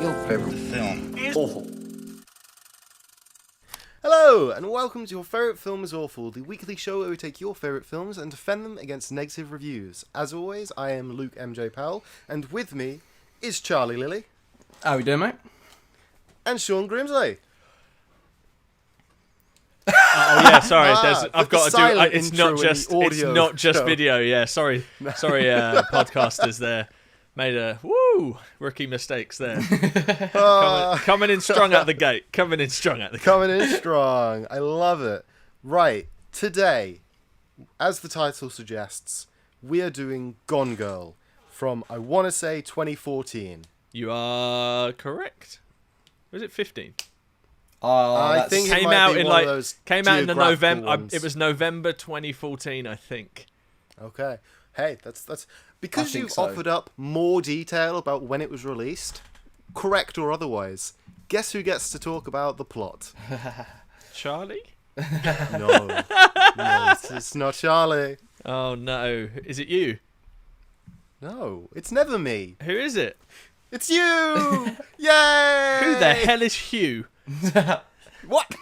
Your favorite film is awful. Hello, and welcome to Your Favourite Film is Awful, the weekly show where we take your favourite films and defend them against negative reviews. As always, I am Luke MJ Powell, and with me is Charlie Lilly. How we doing, mate? And Sean Grimsley. Oh yeah, sorry. I've the got to do. silent It's intro not just. in the It's audio not just show. video. Yeah, sorry, podcasters there made a rookie mistakes there. Coming in strong out the gate. Coming in strong. I love it. Right, today, as the title suggests, we are doing Gone Girl from, I want to say, 2014. You are correct. Was it 15? I think it Came might out be in one of those came out in the geographical November. ones. It was November 2014, I think. Okay. Hey, that's because I think you've so. offered up more detail about when it was released, correct or otherwise. Guess who gets to talk about the plot? Charlie? No, it's not Charlie. Oh no, is it you? No, it's never me. Who is it? It's you! Yay! Who the hell is Hugh? What?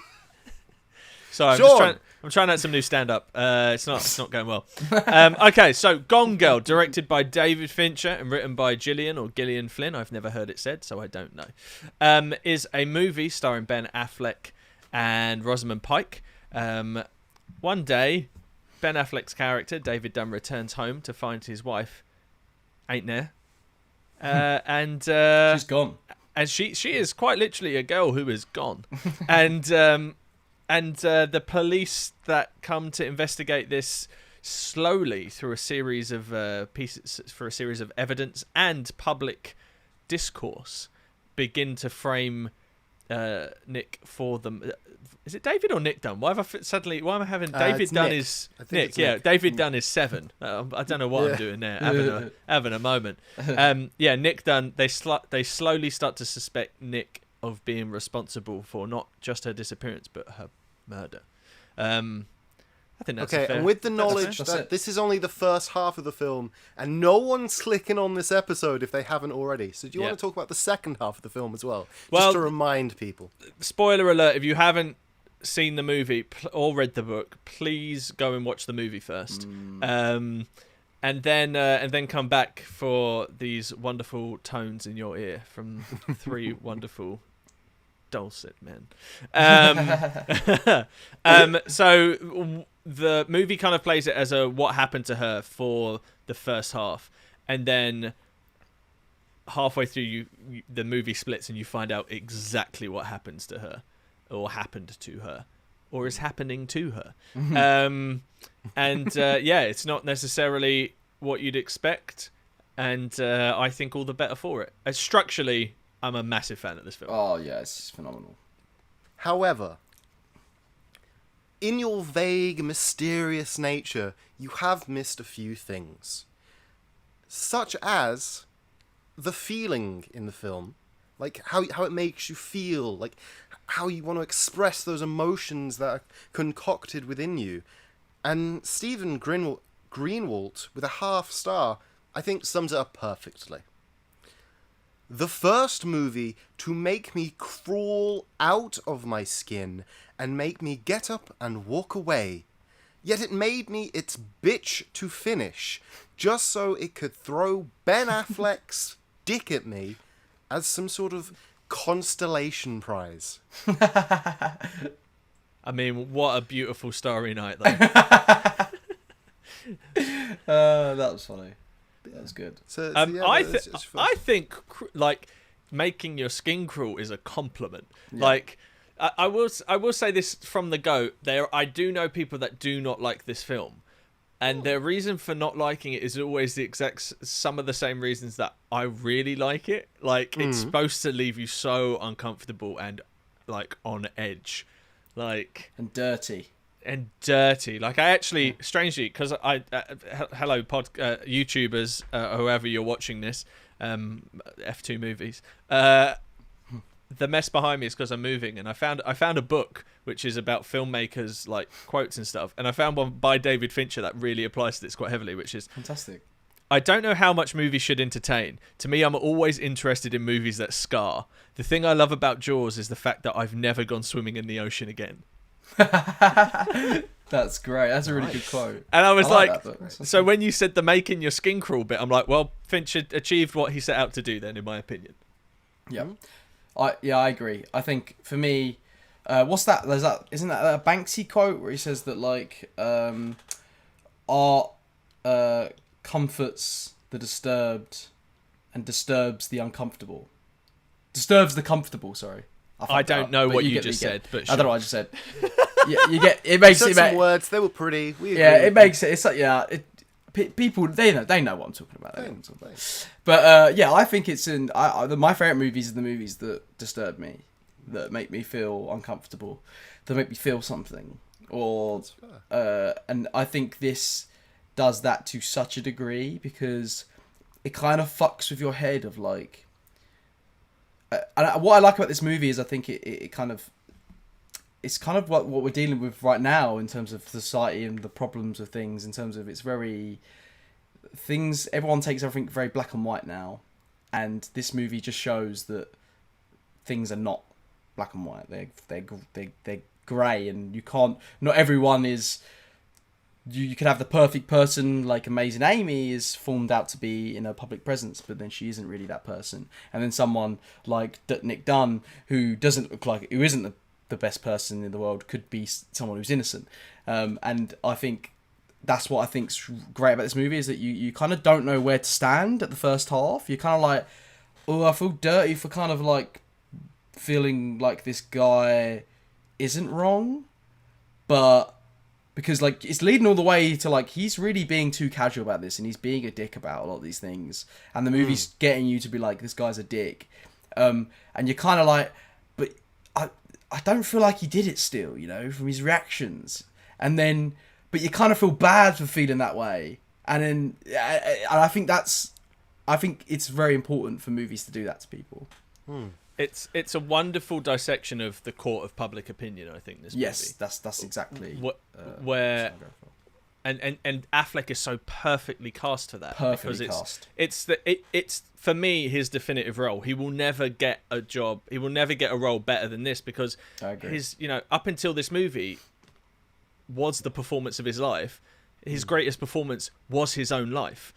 Sorry, Sean. I'm trying out some new stand-up. It's not going well. Okay, so Gone Girl, directed by David Fincher and written by Gillian Flynn. I've never heard it said, so I don't know. Is a movie starring Ben Affleck and Rosamund Pike. One day, Ben Affleck's character David Dunn returns home to find his wife ain't there, and She's gone. and she is quite literally a girl who is gone, and the police that come to investigate this slowly through a series of evidence and public discourse begin to frame Nick for them. Is it David or Nick Dunn? Why am I having David it's Dunn Nick. is I think Nick? it's Yeah, Nick. David Dunn is 7. I don't know what I'm doing there. Having a moment. Nick Dunn. They slowly start to suspect Nick of being responsible for not just her disappearance but her murder. I think that's Okay, fair. and with the knowledge that's that it. this is only the first half of the film, and no one's clicking on this episode if they haven't already. So do you Yeah. want to talk about the second half of the film as well? Well- Just to remind people. Spoiler alert: if you haven't seen the movie or read the book, please go and watch the movie first, and then come back for these wonderful tones in your ear from 3 wonderful dulcet men. So the movie kind of plays it as a what happened to her for the first half, and then halfway through the movie splits and you find out exactly what happens to her, or happened to her, or is happening to her. It's not necessarily what you'd expect, and I think all the better for it. Structurally, I'm a massive fan of this film. Oh yeah, it's phenomenal. However, in your vague, mysterious nature, you have missed a few things. Such as the feeling in the film. Like, how it makes you feel. Like, how you want to express those emotions that are concocted within you. And Stephen Greenwalt, with a half star, I think sums it up perfectly. The first movie to make me crawl out of my skin and make me get up and walk away. Yet it made me its bitch to finish, just so it could throw Ben Affleck's dick at me as some sort of constellation prize. I mean, what a beautiful starry night, though. That was funny. That was good. So, I think like making your skin crawl is a compliment. Like I will say this from the go. I do know people that do not like this film, and their reason for not liking it is always some of the same reasons that I really like it. Like it's supposed to leave you so uncomfortable and like on edge, like And dirty. and dirty. Like I actually, strangely, because hello YouTubers, whoever you're watching this, F2 movies. The mess behind me is because I'm moving, and I found a book which is about filmmakers, like quotes and stuff, and I found one by David Fincher that really applies to this quite heavily, which is Fantastic. I don't know how much movies should entertain. To me, I'm always interested in movies that scar. The thing I love about Jaws is the fact that I've never gone swimming in the ocean again. That's great. That's a really good quote. And I was like, that, so when you said the making your skin crawl bit, I'm like, well, Fincher achieved what he set out to do then, in my opinion. Yeah. I agree. I think for me, what's that? Isn't that a Banksy quote where he says that like art comforts the disturbed and disturbs the uncomfortable. Disturbs the comfortable. Sorry. I don't know what you just said, but I don't know what I just said. Yeah, you get it makes it. Some words they were pretty. We yeah, agree. it makes it. It's like people they know what I'm talking about. But yeah, I think it's my favorite movies are the movies that disturb me, that make me feel uncomfortable, that make me feel something, or and I think this does that to such a degree because it kind of fucks with your head of like. And what I like about this movie is I think it kind of. It's kind of what we're dealing with right now in terms of society and the problems of things. In terms of it's very things. Everyone takes everything very black and white now, and this movie just shows that things are not black and white. They're grey, and you can't. Not everyone is. You could have the perfect person like Amazing Amy is formed out to be in a public presence, but then she isn't really that person. And then someone like Nick Dunn, who doesn't look like, who isn't the best person in the world, could be someone who's innocent. And I think that's what I think's great about this movie is that you kind of don't know where to stand at the first half. You're kind of like, oh, I feel dirty for kind of like feeling like this guy isn't wrong, but because like it's leading all the way to like he's really being too casual about this and he's being a dick about a lot of these things, and the movie's getting you to be like, this guy's a dick, and you're kind of like, but I don't feel like he did it still, you know, from his reactions, and then but you kind of feel bad for feeling that way, and then and I think it's very important for movies to do that to people. It's a wonderful dissection of the court of public opinion. I think this movie. Yes, that's exactly where and Affleck is so perfectly cast for that. Perfectly because cast. It's for me his definitive role. He will never get a job. He will never get a role better than this because his up until this movie was the performance of his life. His greatest performance was his own life.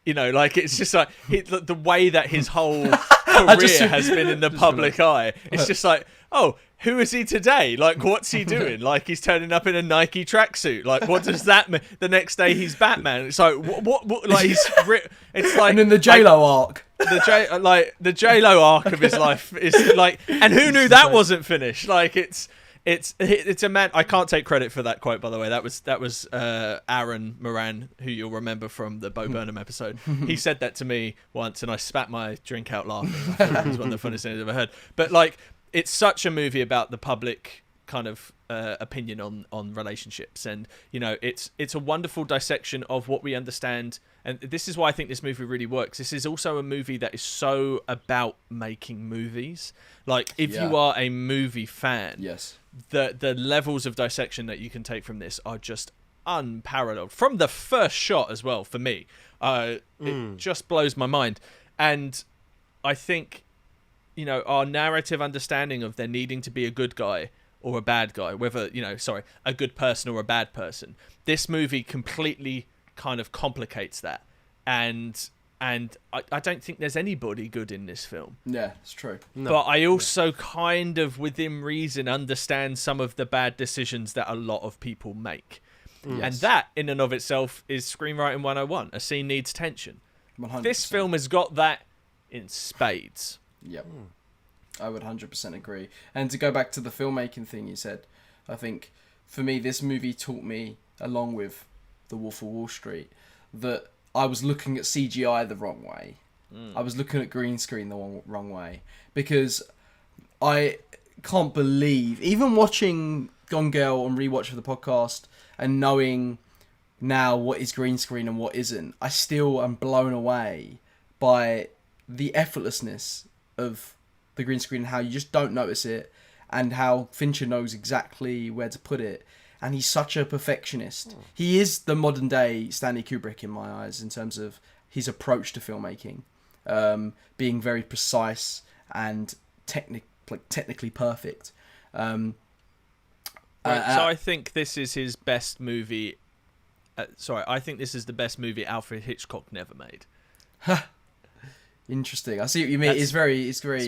You know, like it's just like the way that his whole career has been in the public eye. It's just like, oh, who is he today? Like, what's he doing? Like, he's turning up in a Nike tracksuit. Like, what does that mean? The next day he's Batman. It's like, what like it's like, and in the J-Lo arc, the J-Lo arc of his life is like, and who knew that wasn't finished? Like, it's a man. I can't take credit for that quote, by the way. That was Aaron Moran, who you'll remember from the Bo Burnham episode. He said that to me once, and I spat my drink out laughing. I thought it was one of the funniest things I've ever heard. But like, it's such a movie about the public kind of opinion on relationships, and you know, it's a wonderful dissection of what we understand. And this is why I think this movie really works. This is also a movie that is so about making movies. Like, if you are a movie fan, yes, the levels of dissection that you can take from this are just unparalleled. From the first shot as well, for me, it just blows my mind. And I think, you know, our narrative understanding of there needing to be a good guy or a bad guy, whether, a good person or a bad person, this movie completely kind of complicates that. And I don't think there's anybody good in this film. Yeah, it's true. No. But I also kind of, within reason, understand some of the bad decisions that a lot of people make. Yes. And that, in and of itself, is screenwriting 101. A scene needs tension. 100%. This film has got that in spades. Yep. I would 100% agree. And to go back to the filmmaking thing you said, I think, for me, this movie taught me, along with The Wolf of Wall Street, that I was looking at CGI the wrong way. I was looking at green screen the wrong way. Because I can't believe, even watching Gone Girl on rewatch of the podcast and knowing now what is green screen and what isn't, I still am blown away by the effortlessness of the green screen and how you just don't notice it, and how Fincher knows exactly where to put it. And he's such a perfectionist. He is the modern day Stanley Kubrick in my eyes, in terms of his approach to filmmaking, being very precise and technically perfect. So I think this is his best movie. I think this is the best movie Alfred Hitchcock never made. Interesting. I see what you mean. It's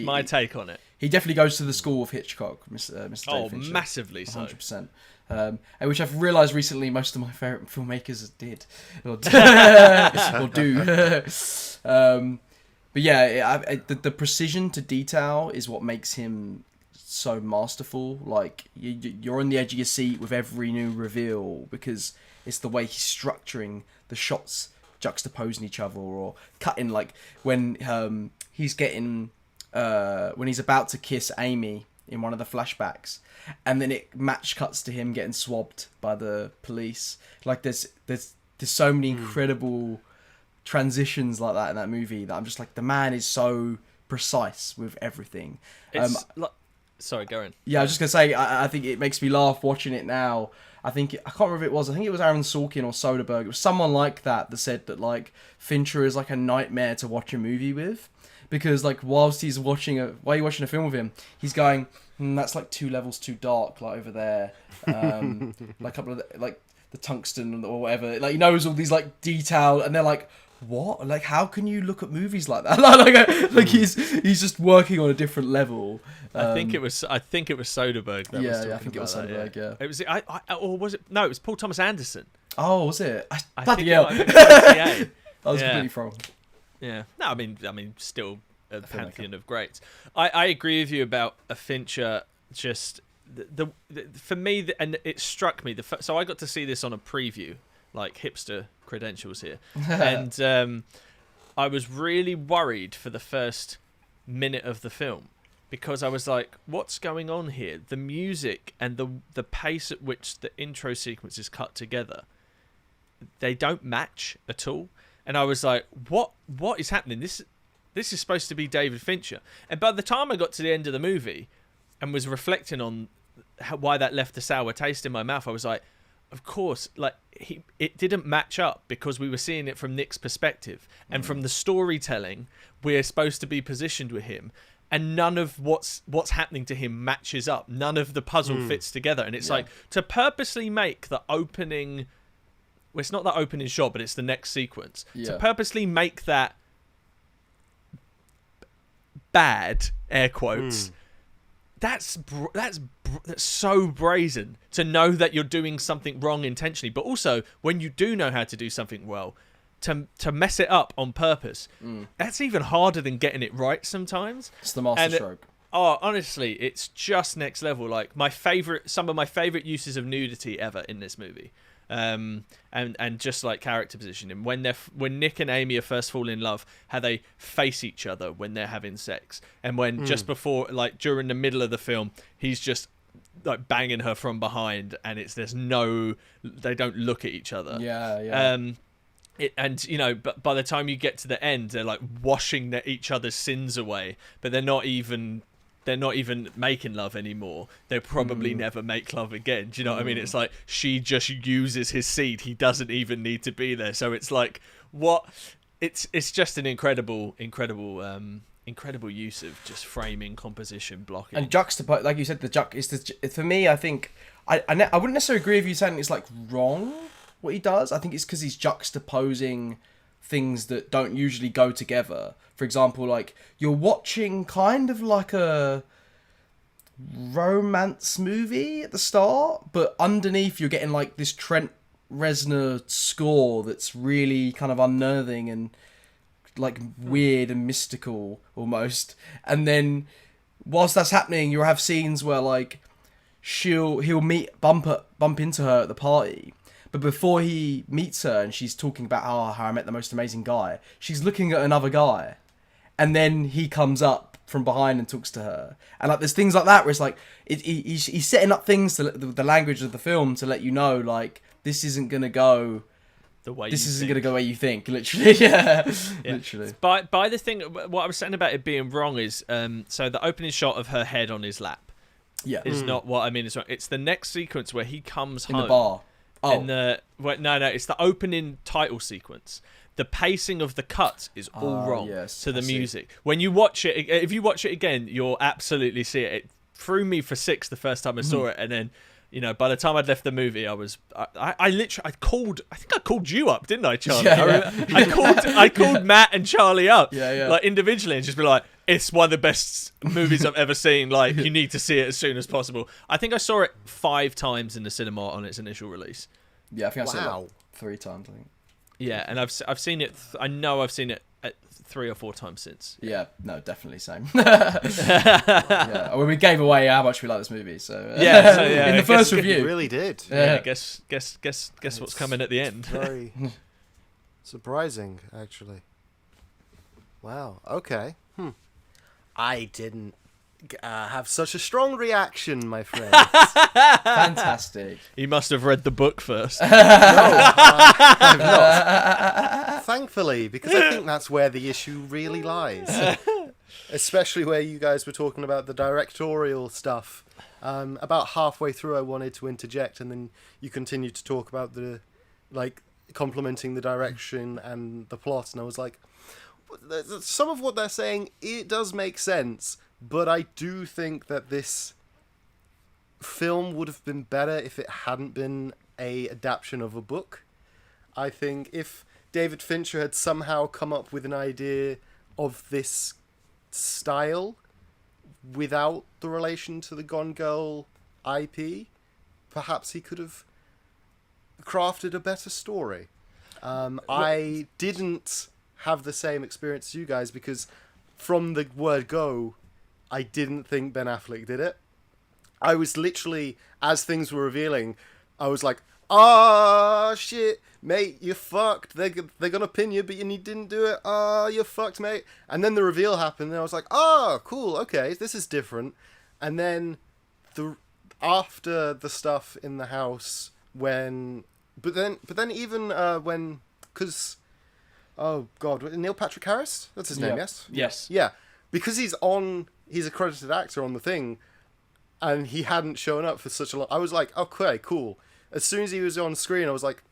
my take on it. He definitely goes to the school of Hitchcock, Mr. David Fincher. Massively so. 100%. Which I've realised recently most of my favourite filmmakers did. Or do. But yeah, the precision to detail is what makes him so masterful. Like, you're on the edge of your seat with every new reveal because it's the way he's structuring the shots juxtaposing each other or cutting, like when he's getting when he's about to kiss Amy in one of the flashbacks and then it match cuts to him getting swabbed by the police. Like there's so many incredible transitions like that in that movie that I'm just like, the man is so precise with everything. Sorry, go on. Yeah, I was just gonna say, I think it makes me laugh watching it now. I think, I can't remember if it was, I think it was Aaron Sorkin or Soderbergh. It was someone like that said that, like, Fincher is like a nightmare to watch a movie with. Because, like, while you're watching a film with him, he's going, that's like 2 levels too dark, like, over there. Like, a couple of, like, the tungsten or whatever. Like, he knows all these, like, detail, and they're like, what? Like, how can you look at movies like that? like he's just working on a different level. I think it was Soderbergh. That was I think it was Soderbergh. Yeah. It was. Or was it? No, it was Paul Thomas Anderson. Oh, was it? I think hell. I was completely wrong. Yeah. No, I mean, still a pantheon of greats. I agree with you about a Fincher. Just the for me, and it struck me. So I got to see this on a preview, like hipster credentials here, and I was really worried for the first minute of the film because I was like, what's going on here? The music and the pace at which the intro sequence is cut together, they don't match at all. And I was like, what is happening? This is supposed to be David Fincher. And by the time I got to the end of the movie and was reflecting on why that left a sour taste in my mouth, I was like, of course, like it didn't match up because we were seeing it from Nick's perspective, and from the storytelling, we're supposed to be positioned with him, and none of what's happening to him matches up. None of the puzzle fits together, and it's like to purposely make the opening. Well, it's not the opening shot, but it's the next sequence. Yeah. To purposely make that bad, air quotes. That's so brazen to know that you're doing something wrong intentionally, but also when you do know how to do something well, to mess it up on purpose. That's even harder than getting it right sometimes. It's the masterstroke. Honestly, it's just next level. Like some of my favorite uses of nudity ever in this movie. And just like character positioning when Nick and Amy are first fall in love, how they face each other when they're having sex, and when just before, like during the middle of the film, he's just like banging her from behind, and they don't look at each other. But by the time you get to the end, they're like washing each other's sins away, but they're not even making love anymore. They'll probably never make love again. Do you know what I mean? It's like she just uses his seed. He doesn't even need to be there. So it's like, what? It's just an incredible use of just framing, composition, blocking, and juxtapose. Like you said, for me, I think I wouldn't necessarily agree with you saying it's like wrong what he does. I think it's because he's juxtaposing things that don't usually go together. For example, like you're watching kind of like a romance movie at the start, but underneath you're getting like this Trent Reznor score that's really kind of unnerving and like weird and mystical almost. And then whilst that's happening, you'll have scenes where like he'll bump into her at the party. But before he meets her and she's talking about how I met the most amazing guy, she's looking at another guy. And then he comes up from behind and talks to her. And like there's things like that where it's like, he's setting up things to the language of the film to let you know, like, this isn't going to go the way this isn't going to go where you think, literally. Yeah. Literally. By the thing, what I was saying about it being wrong is, so the opening shot of her head on his lap is not what I mean. It's the next sequence where he comes home. In the bar. Oh. No, it's the opening title sequence. the pacing of the cuts is all wrong to the I see. music. When you watch it, if you watch it again, you'll absolutely see it. It threw me for six the first time I saw it, and then by the time I'd left the movie, I think I called you up, didn't I, Charlie? I called Matt and Charlie up, like individually, and just be like, it's one of the best movies I've ever seen. Like, you need to see it as soon as possible. I think I saw it 5 times in the cinema on its initial release. Yeah, I think I saw it like 3 times. I think. Yeah, and I've seen it. I know I've seen it 3 or 4 times since. Yeah, no, definitely same. Yeah. Well, we gave away how much we like this movie, so in the first review, You really did. Yeah, guess what's coming at the end. Very surprising, actually. Wow. Okay. I didn't have such a strong reaction, my friend. fantastic. You must have read the book first. No, I've not. Thankfully, because I think that's where the issue really lies. Especially where you guys were talking about the directorial stuff. About halfway through, I wanted to interject, and then you continued to talk about complimenting the direction and the plot, and I was like, some of what they're saying, it does make sense, but I do think that this film would have been better if it hadn't been a adaptation of a book. I think if David Fincher had somehow come up with an idea of this style without the relation to the Gone Girl IP, perhaps he could have crafted a better story. I didn't have the same experience as you guys, because from the word go, I didn't think Ben Affleck did it. I was literally, as things were revealing, I was like, "Ah, shit, mate, you're fucked. They're gonna pin you, but you didn't do it. Ah, you're fucked, mate." And then the reveal happened, and I was like, "Oh, cool, okay, this is different." And then after the stuff in the house, but then even when, because, oh god, Neil Patrick Harris, that's his name, yes? Yes. Yeah, because he's a credited actor on the thing, and he hadn't shown up for such a long. I was like, okay, cool. As soon as he was on screen, I was like,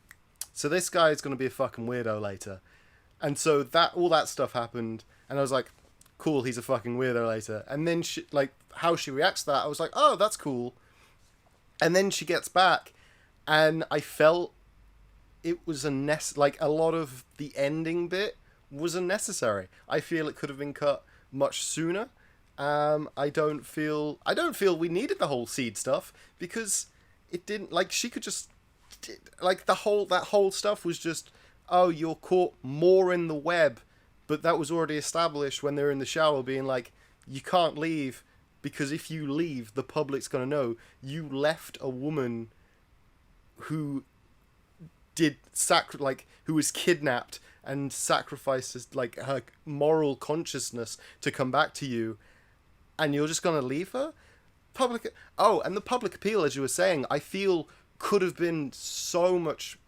so this guy is going to be a fucking weirdo later. And so all that stuff happened, and I was like, cool, he's a fucking weirdo later. And then how she reacts to that, I was like, oh, that's cool. And then she gets back, and I felt it was a lot of the ending bit was unnecessary. I feel it could have been cut much sooner. I don't feel we needed the whole seed stuff, because it didn't, she could just, that whole stuff was just, oh, you're caught more in the web, but that was already established when they're in the shower being like, you can't leave, because if you leave, the public's gonna know you left a woman who who was kidnapped and sacrificed her moral consciousness to come back to you, and you're just gonna leave her? And the public appeal, as you were saying, I feel could have been so much.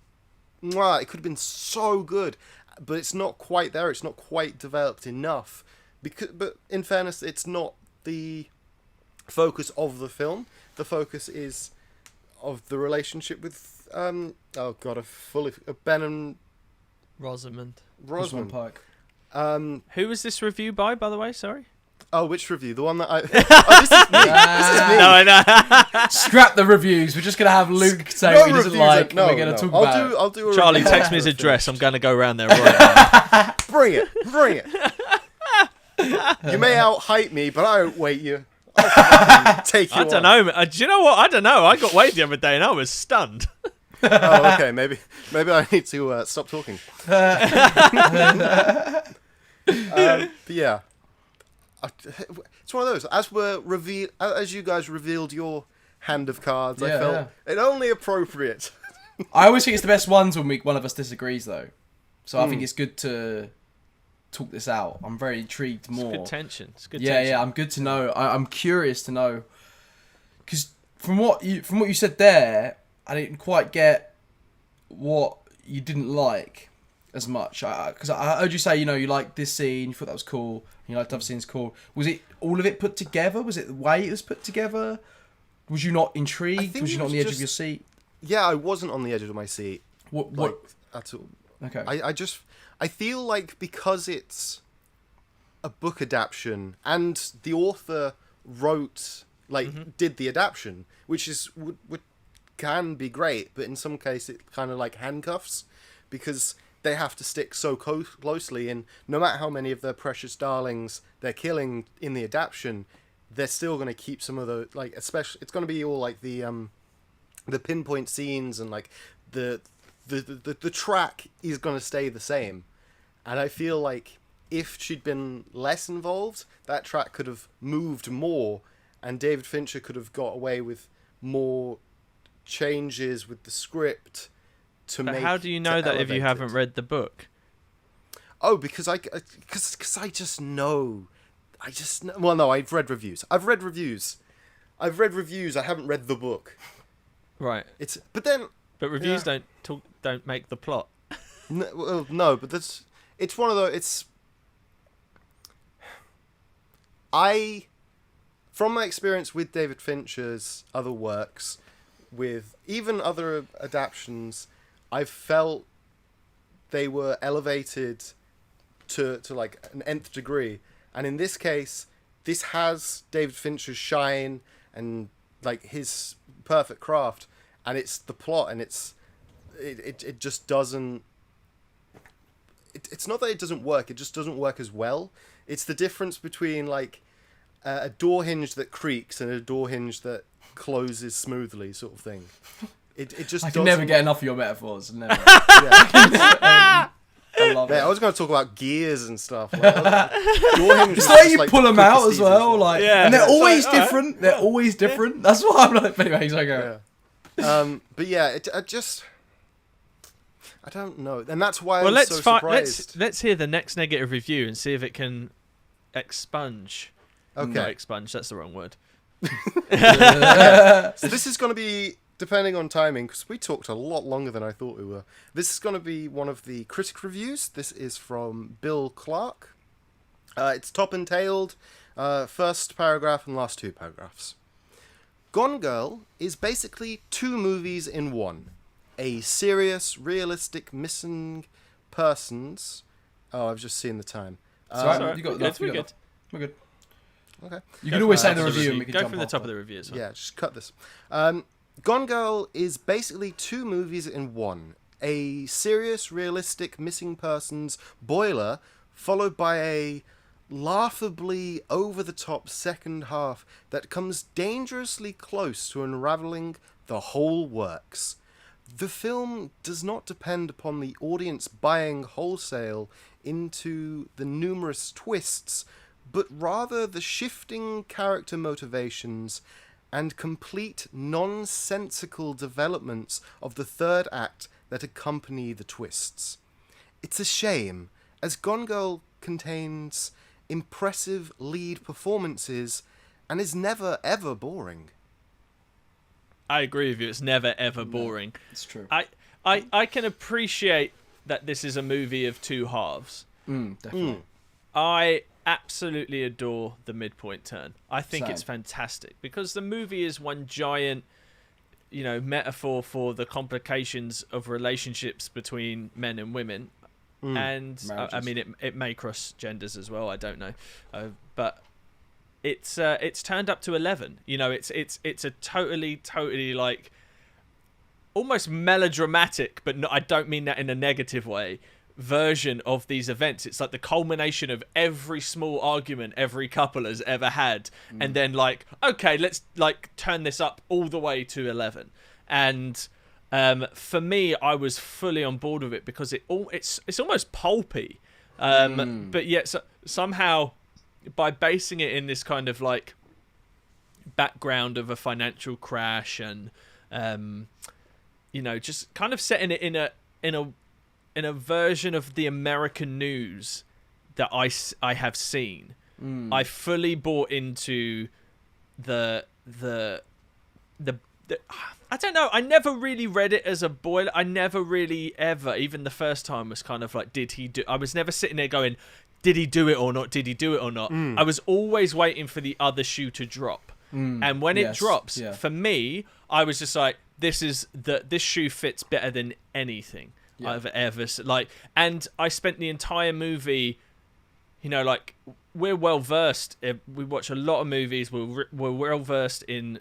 It could have been so good, but it's not quite there. It's not quite developed enough. But in fairness, it's not the focus of the film. The focus is of the relationship with Ben and Rosamund Pike. Who was this review by the way? Sorry. Oh, which review? The one that I... Oh, this is me. This is me. No, I know. Scrap the reviews. We're just going to have Luke say what he doesn't like, and we're going to talk about it. I'll do a Charlie, review text me his after address. I'm going to go around there right now. Bring it. You may out-hype me, but I won't wait you. I'll take you I don't know. Do you know what? I don't know. I got weighed the other day and I was stunned. Oh, okay. Maybe I need to stop talking. But yeah. It's one of those. As you guys revealed your hand of cards, I felt it only appropriate. I always think it's the best ones when one of us disagrees, though. So I think it's good to talk this out. I'm very intrigued more. It's good tension. It's good tension. tension. I'm good to know. I'm curious to know, because from what you said there, I didn't quite get what you didn't like as much. Because I heard you say, you liked this scene, you thought that was cool, and you liked other scenes cool. Was it all of it put together? Was it the way it was put together? Was you not intrigued? Was you not on the edge of your seat? Yeah, I wasn't on the edge of my seat. What? At all. Okay. I feel like because it's a book adaptation and the author wrote, did the adaptation, which is would can be great, but in some case it kind of like handcuffs, because they have to stick so closely, and no matter how many of their precious darlings they're killing in the adaptation, they're still going to keep some of the, like, especially it's going to be all like the pinpoint scenes, and like the track is going to stay the same. And I feel like if she'd been less involved, that track could have moved more, and David Fincher could have got away with more changes with the script to But make. how do you know that if you haven't read the book? Oh, because I just know. Well, no, I've read reviews. I haven't read the book. Right. But reviews don't make the plot. No, but it's one of those. From my experience with David Fincher's other works, with even other adaptations, I've felt they were elevated to like an nth degree. And in this case, this has David Fincher's shine and like his perfect craft, and it's the plot, and it just doesn't. It's not that it doesn't work; it just doesn't work as well. It's the difference between like a door hinge that creaks and a door hinge that closes smoothly, sort of thing. It just. I can never get enough of your metaphors. Never. Yeah. I love it. I was going to talk about gears and stuff. Like, door hinges It's are like just, you pull them quicker out as seasons. well, like, Yeah. and they're It's always like, different. They're always different. That's why I'm like. But anyway, he's like, Yeah. But yeah, I don't know, and that's why I'm so surprised. Let's hear the next negative review and see if it can expunge. Okay. No, expunge. That's the wrong word. So this is going to be, depending on timing, because we talked a lot longer than I thought we were. This is going to be one of the critic reviews. This is from Bill Clark. It's top and tailed, first paragraph and last two paragraphs. Gone Girl is basically two movies in one. A serious, realistic missing persons. Oh, I've just seen the time. Sorry, you got We're enough. good. You got enough. We're good. Okay. You can always say Go the from review and we can Go jump from the off top of it. the review. Yeah, just cut this. Gone Girl is basically two movies in one. A serious, realistic missing persons boiler, followed by a laughably over-the-top second half that comes dangerously close to unraveling the whole works. The film does not depend upon the audience buying wholesale into the numerous twists, but rather the shifting character motivations and complete nonsensical developments of the third act that accompany the twists. It's a shame, as Gone Girl contains impressive lead performances and is never ever boring. I agree with you. It's never ever boring. It's true. I can appreciate that this is a movie of two halves. Definitely. I absolutely adore the midpoint turn. I think Same. it's fantastic because the movie is one giant, metaphor for the complications of relationships between men and women. And I mean, it may cross genders as well. I don't know, but it's turned up to 11. It's a totally like almost melodramatic, but I don't mean that in a negative way, version of these events. It's like the culmination of every small argument every couple has ever had, and then like, okay, let's like turn this up all the way to 11. And for me, I was fully on board with it because it's almost pulpy, but yet somehow by basing it in this kind of like background of a financial crash and just kind of setting it in a version of the American news that I have seen, I fully bought into the I don't know. I never really read it as a boiler. I never really ever, even the first time, was kind of like, did he do? I was never sitting there going, did he do it or not? Did he do it or not? I was always waiting for the other shoe to drop. And when it drops, for me, I was just like, this shoe fits better than anything. I've ever like. And I spent the entire movie, you know, like we're well versed. We watch a lot of movies. We're well versed in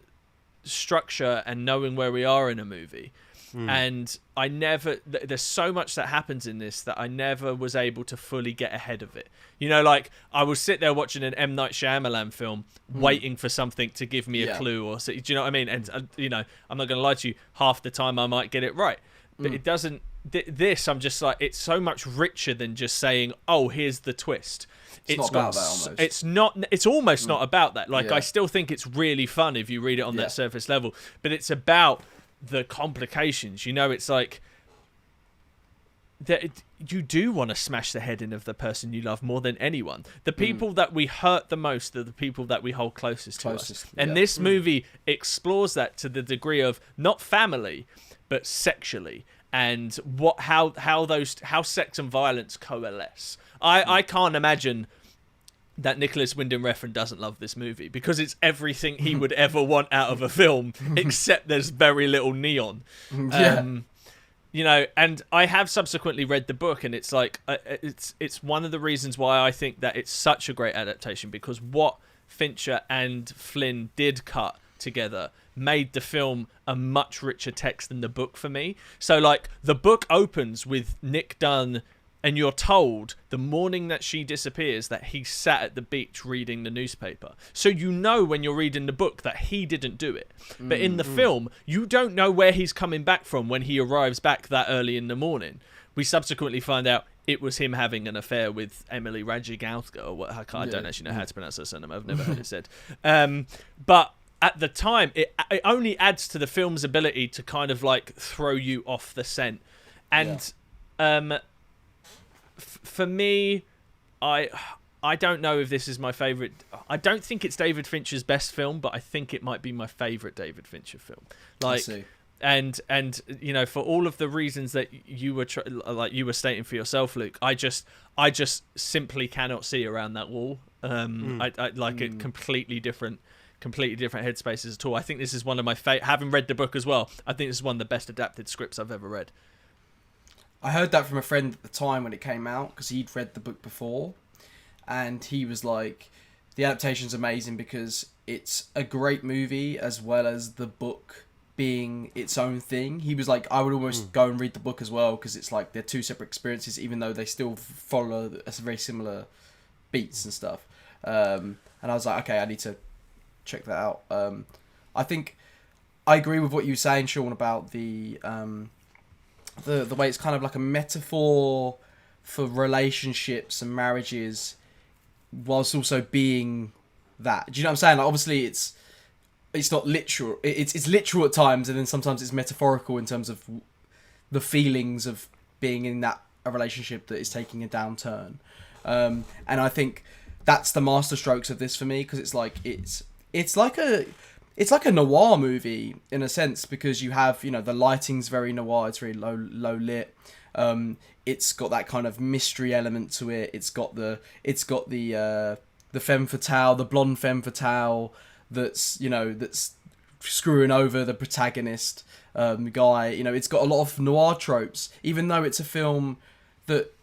structure and knowing where we are in a movie. And I never, there's so much that happens in this that I never was able to fully get ahead of it. You know, like I will sit there watching an M. Night Shyamalan film, waiting for something to give me a clue, or do you know what I mean? And you know, I'm not going to lie to you, half the time I might get it right, but it doesn't. This, I'm just like, it's so much richer than just saying, oh, here's the twist. It's not about that almost. It's not. It's almost not about that. Like I still think it's really fun if you read it on that surface level, but it's about the complications. You know, it's like that you do want to smash the head in of the person you love more than anyone. The people that we hurt the most are the people that we hold closest to us. And this movie explores that to the degree of not family, but sexually, and how sex and violence coalesce. I can't imagine that Nicholas Winding Refn doesn't love this movie, because it's everything he would ever want out of a film, except there's very little neon. You know, and I have subsequently read the book, and it's like it's one of the reasons why I think that it's such a great adaptation, because what Fincher and Flynn did cut together made the film a much richer text than the book for me. So like the book opens with Nick Dunn, and you're told the morning that she disappears that he sat at the beach reading the newspaper. So you know when you're reading the book that he didn't do it. But in the film, you don't know where he's coming back from when he arrives back that early in the morning. We subsequently find out it was him having an affair with Emily Radziwiłłka, or what, I don't actually know how to pronounce her surname. I've never heard it said. But at the time, it only adds to the film's ability to kind of like throw you off the scent. And for me, I don't know if this is my favourite. I don't think it's David Fincher's best film, but I think it might be my favourite David Fincher film. Like, and you know, for all of the reasons that you were you were stating for yourself, Luke, I just simply cannot see around that wall. I like it completely different headspaces at all. I think this is one of my having read the book as well, I think this is one of the best adapted scripts I've ever read. I heard that from a friend at the time when it came out, because he'd read the book before, and he was like, the adaptation's amazing because it's a great movie as well as the book being its own thing. He was like, I would almost go and read the book as well, because it's like they're two separate experiences, even though they still follow a very similar beats and stuff. And I was like, okay, I need to check that out. I think I agree with what you were saying, Sean, about the way it's kind of like a metaphor for relationships and marriages, whilst also being that. Do you know what I'm saying? Like, obviously, it's not literal. It's literal at times, and then sometimes it's metaphorical in terms of the feelings of being in a relationship that is taking a downturn. And I think that's the masterstrokes of this for me, because it's like it's like a noir movie in a sense, because you have, you know, the lighting's very noir, it's very low lit. It's got that kind of mystery element to it. It's got the femme fatale, the blonde femme fatale that's screwing over the protagonist guy. You know, it's got a lot of noir tropes, even though it's a film that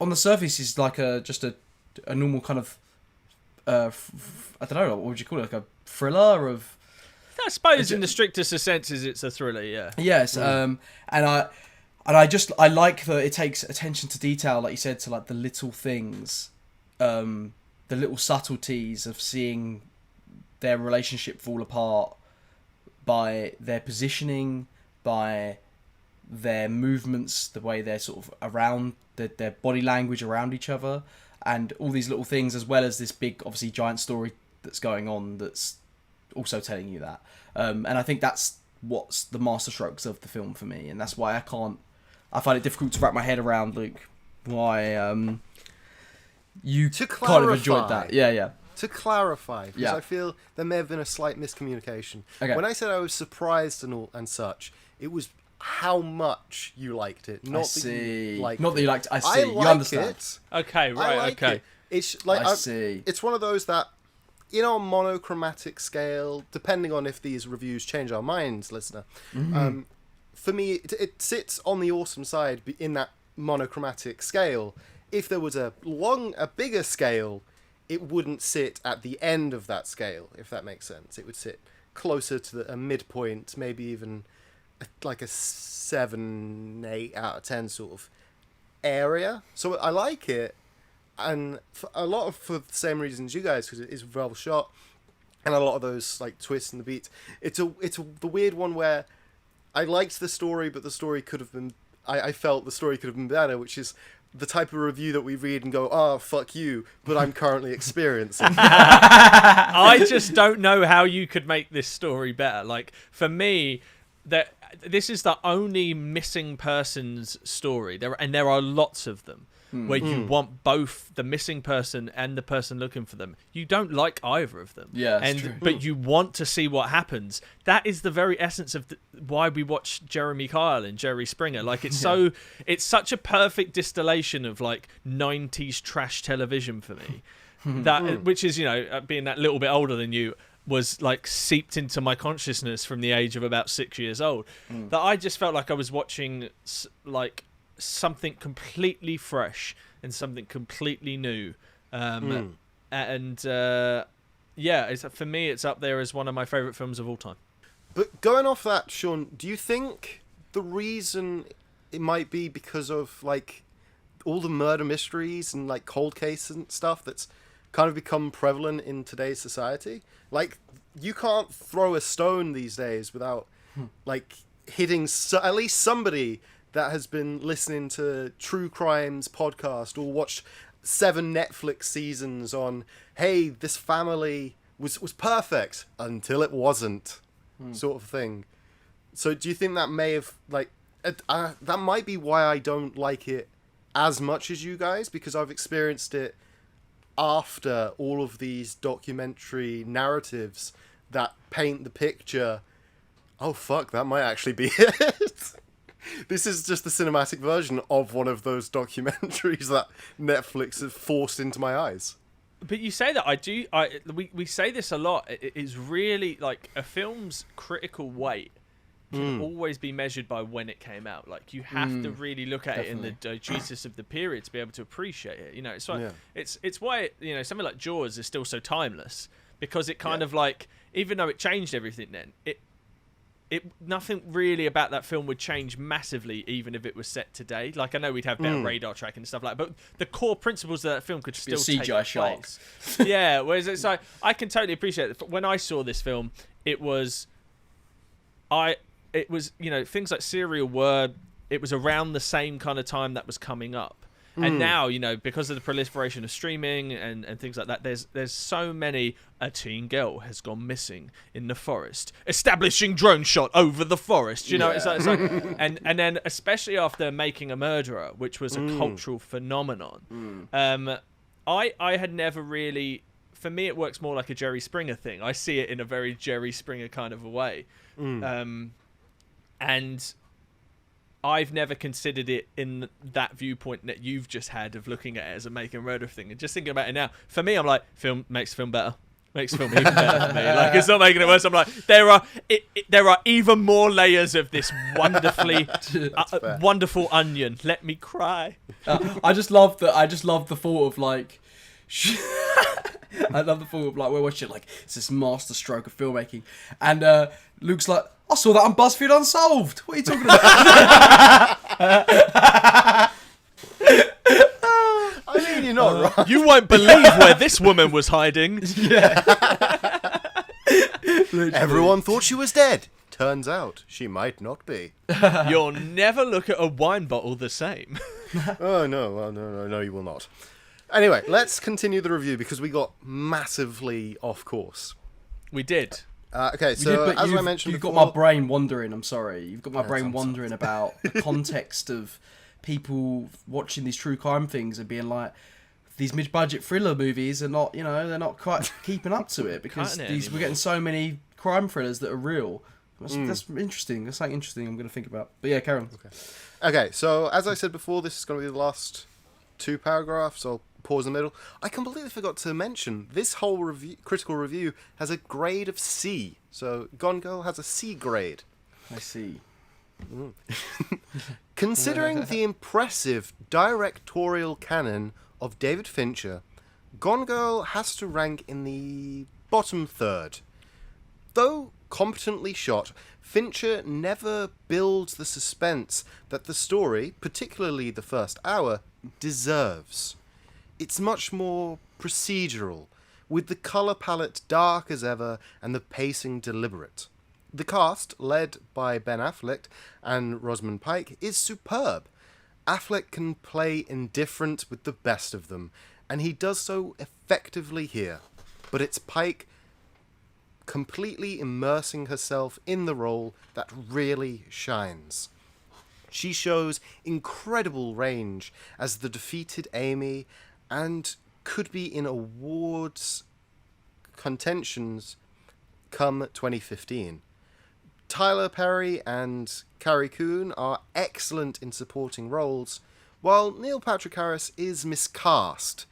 on the surface is like just a normal kind of I don't know, what would you call it, like a thriller of. I suppose in the strictest of senses, it's a thriller, yeah. Yes, and I like that it takes attention to detail, like you said, to like the little things, the little subtleties of seeing their relationship fall apart by their positioning, by their movements, the way they're sort of around, their body language around each other, and all these little things, as well as this big, obviously, giant story that's going on that's also telling you that. And I think that's what's the masterstrokes of the film for me, and that's why I find it difficult to wrap my head around, Luke, why you kind of enjoyed that. Yeah. To clarify, because Yeah. I feel there may have been a slight miscommunication. Okay. When I said I was surprised and such, it was how much you liked it. Not I that you see. liked Not it. that you liked it. I I see. like You understand. it. Okay, I right, like okay. it. It's like I see. It's one of those that, you know, on monochromatic scale, depending on if these reviews change our minds, listener. for me, it sits on the awesome side in that monochromatic scale. If there was a bigger scale, it wouldn't sit at the end of that scale, if that makes sense. It would sit closer to a midpoint, maybe even like a 7, 8 out of 10 sort of area. So I like it, and for the same reasons you guys, because it is well shot, and a lot of those like twists and the beats. It's the weird one where I liked the story, but the story could have been. I felt the story could have been better, which is the type of review that we read and go, "Oh, fuck you," but I'm currently experiencing. I just don't know how you could make this story better. Like, for me, this is the only missing person's story. There are lots of them where you want both the missing person and the person looking for them. You don't like either of them. Yeah, that's true. But you want to see what happens. That is the very essence of why we watch Jeremy Kyle and Jerry Springer. Like, it's it's such a perfect distillation of like 90s trash television for me. Which is, being that little bit older than you, was like seeped into my consciousness from the age of about 6 years old. That I just felt like I was watching like something completely fresh and something completely new. For me, it's up there as one of my favorite films of all time. But going off that, Sean, do you think the reason it might be because of like all the murder mysteries and like cold case and stuff that's kind of become prevalent in today's society? Like, you can't throw a stone these days without like hitting at least somebody that has been listening to true crimes podcast or watched 7 Netflix seasons on, hey, this family was perfect until it wasn't, sort of thing. So do you think that may have like that might be why I don't like it as much as you guys, because I've experienced it after all of these documentary narratives that paint the picture. Oh fuck, that might actually be it. This is just the cinematic version of one of those documentaries that Netflix has forced into my eyes. But you say that, we say this a lot. It is really like a film's critical weight can always be measured by when it came out. Like, you have to really look at it in the Jesus of the period to be able to appreciate it. It's like, it's why something like Jaws is still so timeless, because it kind of like, even though it changed everything then, nothing really about that film would change massively, even if it was set today. Like, I know we'd have better radar tracking and stuff like that, but the core principles of that film could still take CGI sharks. Yeah, whereas it's like, I can totally appreciate it. When I saw this film, it was things like Serial it was around the same kind of time that was coming up. And now, because of the proliferation of streaming and things like that, there's so many. A teen girl has gone missing in the forest. Establishing drone shot over the forest. It's like and then especially after Making a Murderer, which was a cultural phenomenon. I had never really. For me, it works more like a Jerry Springer thing. I see it in a very Jerry Springer kind of a way, and I've never considered it in that viewpoint that you've just had of looking at it as a Making a Murder thing. And just thinking about it now, for me, I'm like, film makes film better. Makes film even better for me. Like, it's not making it worse. I'm like, there are even more layers of this wonderfully wonderful onion. Let me cry. I just love the thought of like. I love the thought of like we're watching like it's this master stroke of filmmaking, and Luke's like, I saw that on BuzzFeed Unsolved. What are you talking about? I mean, you're not wrong. You won't believe where this woman was hiding. Yeah. Everyone thought she was dead. Turns out she might not be. You'll never look at a wine bottle the same. Oh no, you will not. Anyway, let's continue the review because we got massively off course. We did. Okay, so as I mentioned you've before... got my brain wandering, I'm sorry. You've got my brain wandering about the context of people watching these true crime things and being like, these mid-budget thriller movies are not, they're not quite keeping up to it because we're getting so many crime thrillers that are real. That's interesting. That's something interesting I'm going to think about. But yeah, Karen. Okay, so as I said before, this is going to be the last 2 paragraphs. I'll pause in the middle. I completely forgot to mention, this whole critical review has a grade of C. So Gone Girl has a C grade. I see. Considering the impressive directorial canon of David Fincher, Gone Girl has to rank in the bottom third. Though competently shot, Fincher never builds the suspense that the story, particularly the first hour, deserves. It's much more procedural, with the colour palette dark as ever and the pacing deliberate. The cast, led by Ben Affleck and Rosamund Pike, is superb. Affleck can play indifferent with the best of them, and he does so effectively here. But it's Pike completely immersing herself in the role that really shines. She shows incredible range as the defeated Amy and could be in awards contentions come 2015. Tyler Perry and Carrie Coon are excellent in supporting roles, while Neil Patrick Harris is miscast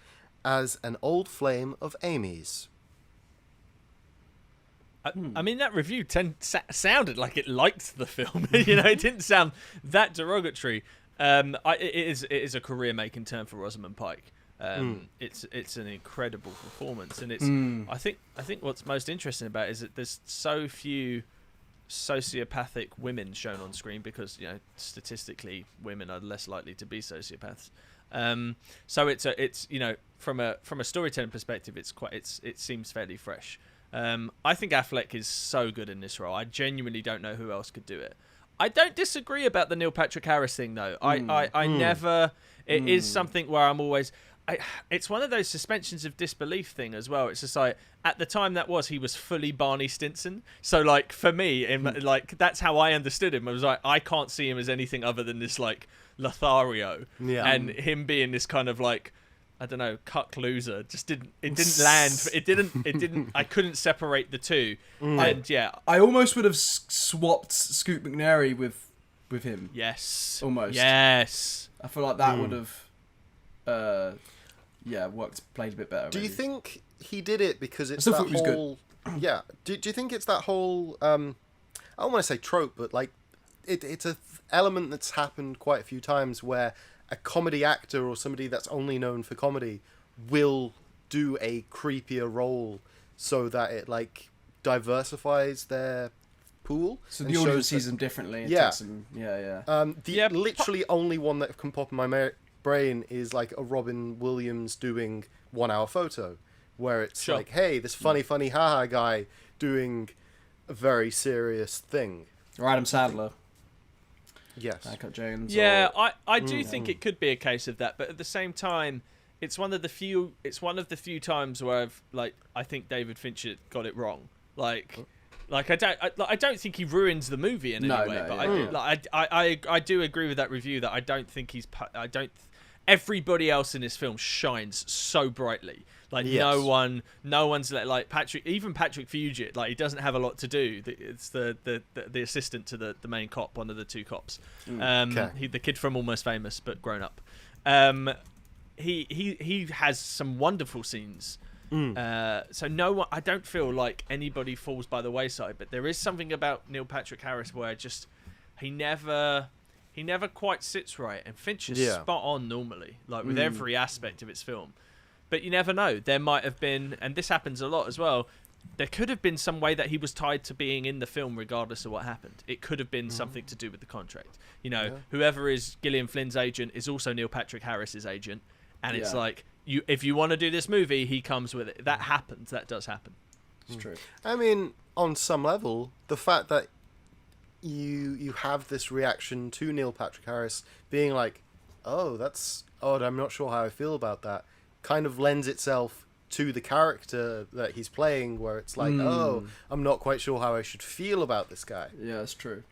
as an old flame of Amy's. I mean, that review sounded like it liked the film. You know, it didn't sound that derogatory. It is a career-making turn for Rosamund Pike. It's an incredible performance, and it's. I think what's most interesting about it is that there's so few sociopathic women shown on screen because, you know, statistically women are less likely to be sociopaths. So it's you know, from a storytelling perspective, it seems fairly fresh. I think Affleck is so good in this role. I genuinely don't know who else could do it. I don't disagree about the Neil Patrick Harris thing though. I never. It is something where I'm always. It's one of those suspensions of disbelief thing as well. It's just like, at the time he was fully Barney Stinson. So like for me, like that's how I understood him. I was like, I can't see him as anything other than this like Lothario, and him being this kind of like, I don't know, cuck loser. Just didn't land. It didn't. I couldn't separate the two. And yeah, I almost would have swapped Scoot McNairy with him. Yes. Almost. Yes. I feel like that would have. Played a bit better. Do you think he did it because it's I still that thought he was whole... Yeah. Do you think it's that whole... I don't want to say trope, but like it's a element that's happened quite a few times where a comedy actor or somebody that's only known for comedy will do a creepier role so that it like diversifies their pool. So the audience sees them differently. And takes them, literally only one that can pop in my brain is like a Robin Williams doing 1 hour photo, where it's like, hey, this funny haha guy doing a very serious thing. Or Adam Sandler. Yes. Bangkok Jones. Yeah, I do think it could be a case of that, but at the same time, it's one of the few times where I think David Fincher got it wrong. Like I don't think he ruins the movie in any way, but I do agree with that review that I don't think everybody else in this film shines so brightly. Like no one's like Patrick Fugit. Like he doesn't have a lot to do. It's the assistant to the main cop, one of the two cops. The kid from Almost Famous but grown up. He has some wonderful scenes. So no one, I don't feel like anybody falls by the wayside. But there is something about Neil Patrick Harris where he never quite sits right, and Fincher's spot on normally, like with every aspect of its film. But you never know. There might have been, and this happens a lot as well, there could have been some way that he was tied to being in the film regardless of what happened. It could have been something to do with the contract. You know, whoever is Gillian Flynn's agent is also Neil Patrick Harris's agent. And it's like, if you want to do this movie, he comes with it. That happens. That does happen. It's true. I mean, on some level, the fact that you have this reaction to Neil Patrick Harris being like, oh, that's odd, I'm not sure how I feel about that, kind of lends itself to the character that he's playing, where it's like, oh, I'm not quite sure how I should feel about this guy. Yeah, it's true.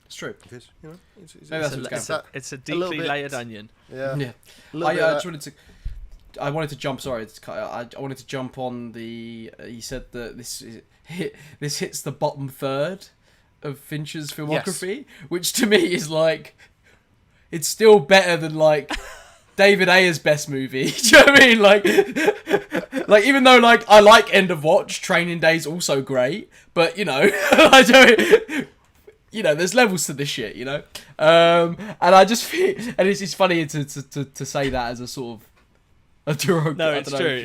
It's true. Because, you know, it's a deeply layered onion. Yeah. I wanted to jump. Sorry, I wanted to jump on the. You said that this hits the bottom third of Fincher's filmography, which to me is like, it's still better than like David Ayer's best movie. Do you know what I mean? Like even though like I like End of Watch, Training Day's also great, but you know, there's levels to this shit, and I just feel, and it's funny to say that as a sort of a derogatory. No, it's true.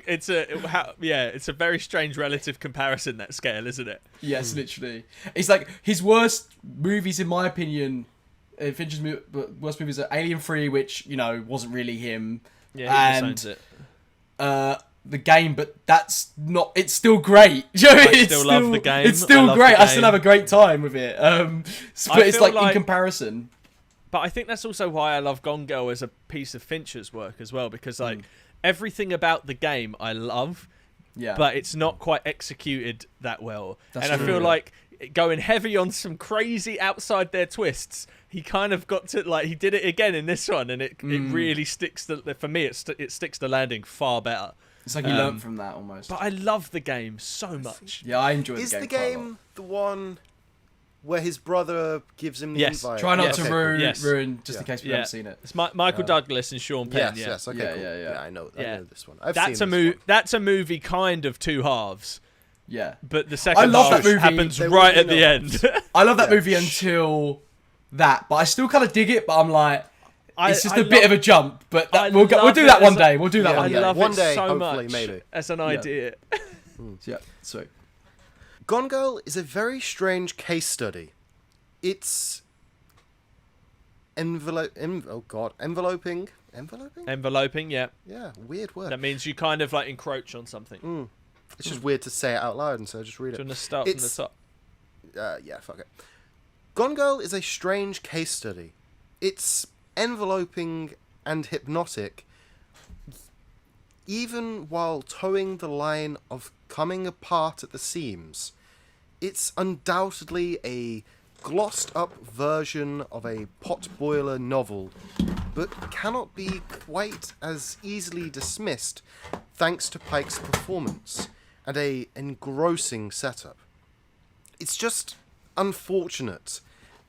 It's a very strange relative comparison, that scale, isn't it? Yes, literally. It's like his worst movies, in my opinion. Fincher's worst movies are Alien 3, which wasn't really him. Yeah, he and owns it. The Game, but that's not. It's still great. I still love The Game. It's still great. I still have a great time with it. But it's like in comparison. But I think that's also why I love Gone Girl as a piece of Fincher's work as well, because everything about The Game I love, but it's not quite executed that well. That's true. I feel like going heavy on some crazy outside there twists, he kind of got to he did it again in this one, and it really sticks. For me, it sticks the landing far better. It's like he learned from that almost. But I love The Game so much. Yeah, I enjoy the game. Is The Game the one where his brother gives him the invite? Try not to ruin, just in case we haven't seen it. It's Michael Douglas and Sean Penn. Yes, okay, cool. Yeah, I know this one. That's a movie kind of two halves. Yeah. But the second half happens right at the end. I love that movie until that, but I still kind of dig it, but I'm like, it's just a bit of a jump, but we'll do that one day. We'll do that one day. I love one it day, so hopefully, much maybe. as an idea. Yeah, sweet. Gone Girl is a very strange case study. It's enveloping. Enveloping, yeah. Yeah, weird word. That means you kind of encroach on something. It's just weird to say it out loud, and so I just read it. Do you want to start from the top? Yeah, fuck it. Gone Girl is a strange case study. It's enveloping and hypnotic, even while towing the line of coming apart at the seams. It's undoubtedly a glossed-up version of a potboiler novel, but cannot be quite as easily dismissed thanks to Pike's performance and a engrossing setup. It's just unfortunate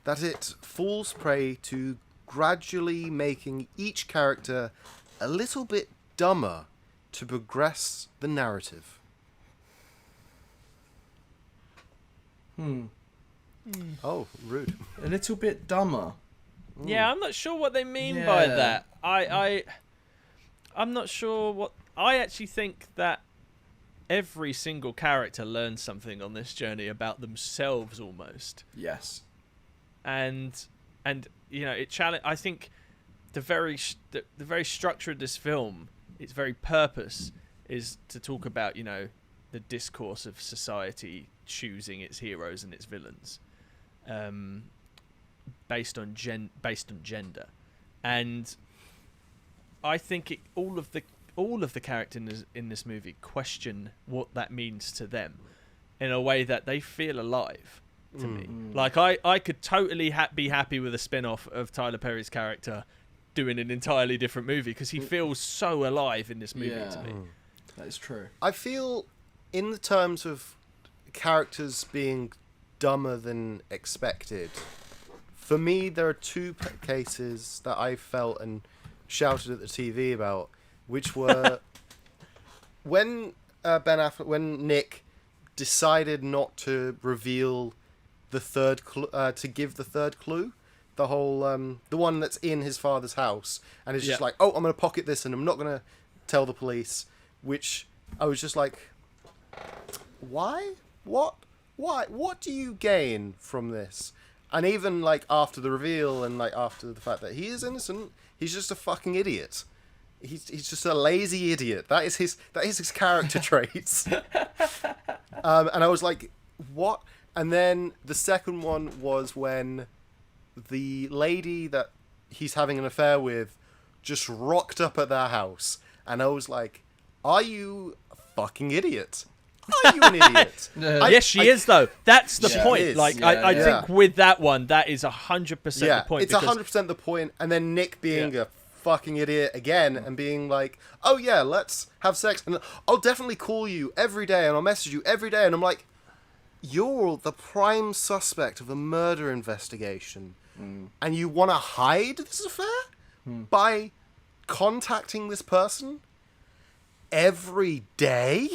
that it falls prey to gradually making each character a little bit dumber to progress the narrative. Oh, rude. A little bit dumber. Yeah, I'm not sure what they mean by that. I'm not sure what... I actually think that every single character learns something on this journey about themselves almost. Yes. And it challenge. I think the very structure of this film, its very purpose, is to talk about the discourse of society choosing its heroes and its villains, based on gender, and I think all of the characters in this movie question what that means to them in a way that they feel alive. To me, I could totally be happy with a spin-off of Tyler Perry's character doing an entirely different movie, because he feels so alive in this movie to me. That is true. I feel, in the terms of characters being dumber than expected, for me there are two cases that I felt and shouted at the TV about, which were when when Nick decided not to reveal the third to give the third clue, the whole the one that's in his father's house, and it's just like, oh, I'm gonna pocket this and I'm not gonna tell the police, which I was just like, why? What do you gain from this? And even after the reveal and after the fact that he is innocent, he's just a fucking idiot. He's just a lazy idiot. That is his character traits. And I was like, what? And then the second one was when the lady that he's having an affair with just rocked up at their house, and I was like, are you a fucking idiot? Are you an idiot? Yes, she is, though. That's the point. I Yeah. think with that one, that is 100% the point. It's 100% the point. And then Nick being a fucking idiot again and being like, oh yeah, let's have sex, and I'll definitely call you every day and I'll message you every day, and I'm like, you're the prime suspect of a murder investigation, and you want to hide this affair by contacting this person every day?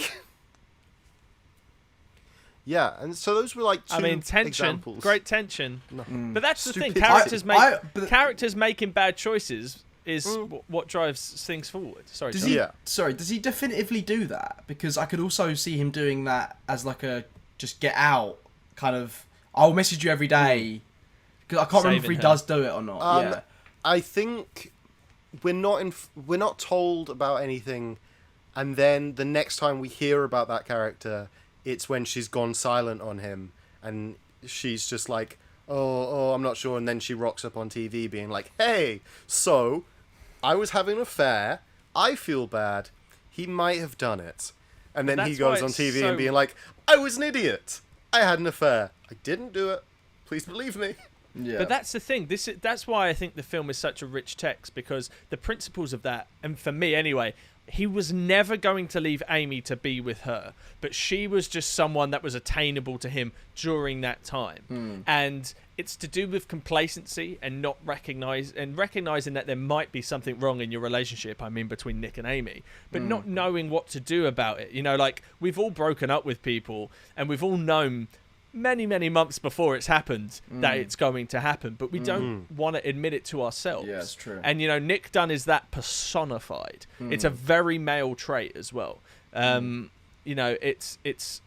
Yeah, and so those were like two tension, examples. great tension. But that's the thing. Stupidity. Characters making bad choices is what drives things forward. Sorry, Does Tom. he? Yeah. Sorry, does he definitively do that? Because I could also see him doing that as like a just get out kind of. I'll message you every day. Because I can't remember if he does do it or not. Yeah. I think we're not told about anything, and then the next time we hear about that character, it's when she's gone silent on him, and she's just like, oh, I'm not sure, and then she rocks up on TV being like, hey, so I was having an affair, I feel bad, he might have done it. And then he goes on TV and being like, I was an idiot, I had an affair, I didn't do it, please believe me. Yeah. But that's the thing. That's why I think the film is such a rich text, because the principles of that, and for me anyway, he was never going to leave Amy to be with her, but she was just someone that was attainable to him during that time. And it's to do with complacency and not recognizing that there might be something wrong in your relationship. I mean, between Nick and Amy, but not knowing what to do about it. You know, like we've all broken up with people, and we've all known many, many months before it's happened that it's going to happen, but we don't want to admit it to ourselves. Yeah, it's true. And, you know, Nick Dunn is that personified. It's a very male trait as well. You know, it's.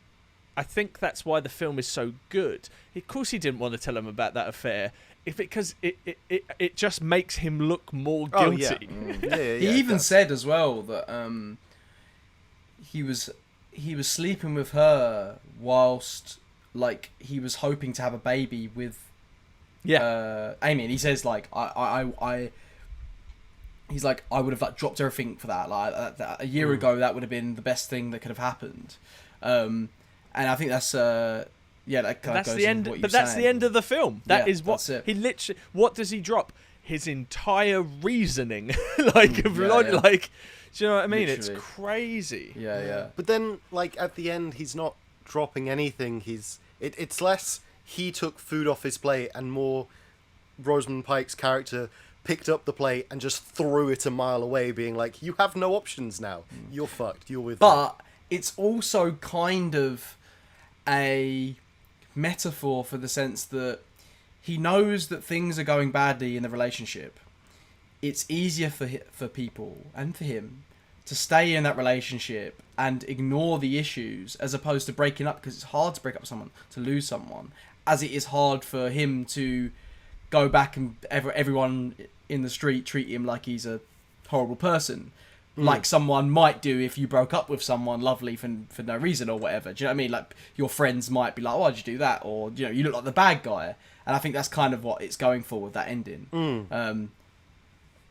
I think that's why the film is so good. Of course he didn't want to tell him about that affair, because it just makes him look more guilty. He even said as well that he was sleeping with her whilst like he was hoping to have a baby with Amy, and he says like he's like, I would have like dropped everything for that. Like a year ago, that would have been the best thing that could have happened. And I think that's that kind of goes the end. What But that's the end of the film. That is what that's it. he literally. What does he drop? His entire reasoning, like do you know what I mean? Literally. It's crazy. Yeah. But then, like, at the end, he's not dropping anything. It's less he took food off his plate and more Rosamund Pike's character picked up the plate and just threw it a mile away, being like, you have no options now. You're fucked. You're with me. But it's also kind of a metaphor for the sense that he knows that things are going badly in the relationship. It's easier for people and for him to stay in that relationship and ignore the issues as opposed to breaking up, because it's hard to break up with someone, to lose someone, as it is hard for him to go back and everyone in the street treat him like he's a horrible person, like someone might do if you broke up with someone lovely for no reason or whatever. Do you know what I mean? Like your friends might be like, "Oh, why'd you do that?" Or you know, you look like the bad guy. And I think that's kind of what it's going for with that ending.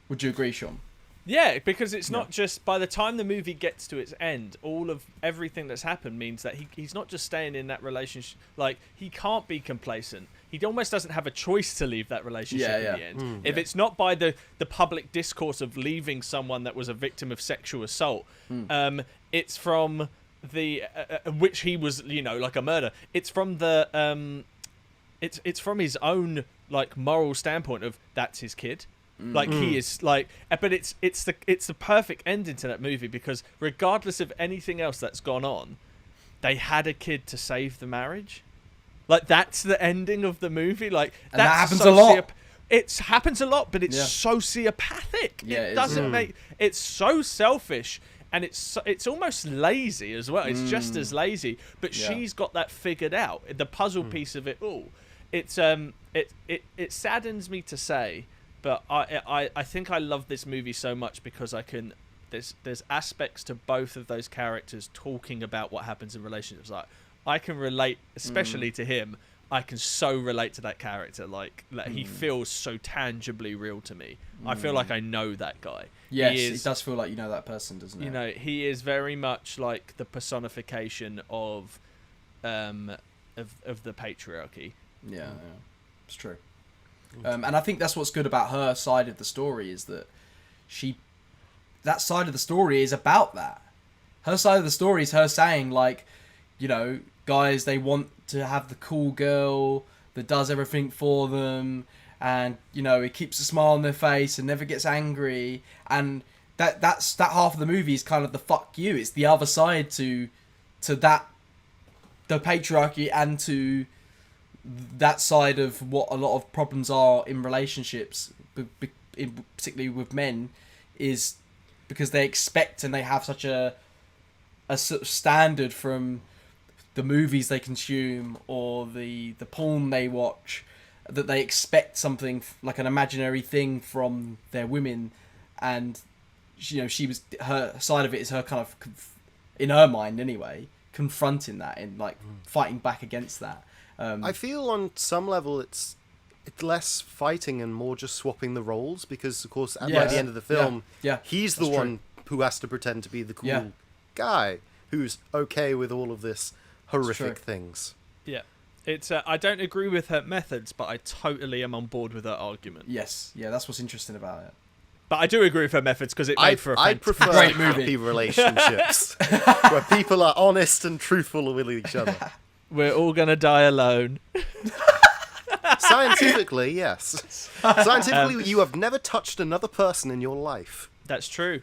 Would you agree, Sean? Yeah, because it's not just, by the time the movie gets to its end, all of everything that's happened means that he's not just staying in that relationship. Like, he can't be complacent. He almost doesn't have a choice to leave that relationship in the end. If it's not by the public discourse of leaving someone that was a victim of sexual assault, it's from the which he was, you know, like a murder. It's from the it's from his own like moral standpoint of that's his kid. Like he is like, but it's the perfect ending to that movie, because regardless of anything else that's gone on, they had a kid to save the marriage. Like that's the ending of the movie. Like and that happens a lot. It happens a lot, but it's sociopathic. Yeah, it doesn't make. It's so selfish, and it's almost lazy as well. It's just as lazy, but she's got that figured out. The puzzle piece of it all. It's it saddens me to say. But I think I love this movie so much because there's aspects to both of those characters talking about what happens in relationships. Like I can relate, especially to him. I can so relate to that character. Like he feels so tangibly real to me. I feel like I know that guy. Yes, it does feel like you know that person, doesn't it? You know, he is very much like the personification of the patriarchy. Yeah, it's true. And I think that's what's good about her side of the story, is that that side of the story is about that. Her side of the story is her saying, like, you know, guys, they want to have the cool girl that does everything for them, and, you know, it keeps a smile on their face and never gets angry. And that half of the movie is kind of the fuck you. It's the other side to that the patriarchy and to that side of what a lot of problems are in relationships, particularly with men, is because they expect and they have such a sort of standard from the movies they consume or the porn they watch, that they expect something like an imaginary thing from their women, and her side of it is her kind of, in her mind anyway, confronting that and like fighting back against that. I feel on some level it's less fighting and more just swapping the roles, because of course by the end of the film, he's the one who has to pretend to be the cool guy who's okay with all of this horrific things. Yeah. It's I don't agree with her methods, but I totally am on board with her argument. Yes, yeah, that's what's interesting about it. But I do agree with her methods because it made for a I'd prefer great movie. happy relationships where people are honest and truthful with each other. We're all gonna die alone. Scientifically, yes. Scientifically, you have never touched another person in your life. That's true.